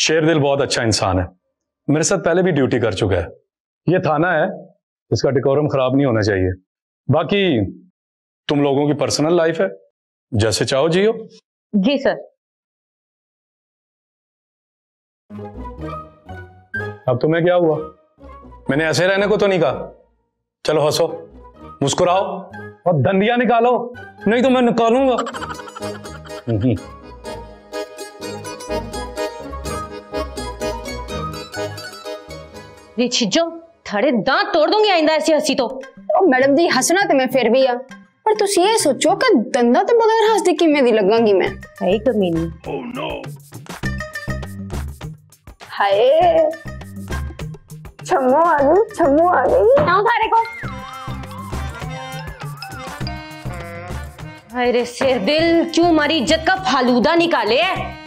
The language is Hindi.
शेरदिल बहुत अच्छा इंसान है, मेरे साथ पहले भी ड्यूटी कर चुका है। ये थाना है, इसका डेकोरम खराब नहीं होना चाहिए। बाकी तुम लोगों की पर्सनल लाइफ है, जैसे चाहो जियो। जी सर। अब तुम्हें क्या हुआ? मैंने ऐसे रहने को तो नहीं कहा। चलो हंसो, मुस्कुराओ और दंदियां निकालो, नहीं तो मैं निकालूंगा। छिजो थोड़े दांत तोड़ दूंगी आइंदा ऐसी हंसी तो। मैडम जी हंसना तो मैं फिर भी आ, पर तुम ये सोचो कि दंदा तो बगैर हंसदे किवें दी लगेंगी मैं। है कमीनी। Oh no. हाय छम्मो आ गई, छम्मो आ गई। आओ थारे को। अरे शेरदिल क्यों हमारी इज्जत का फालूदा निकाले है?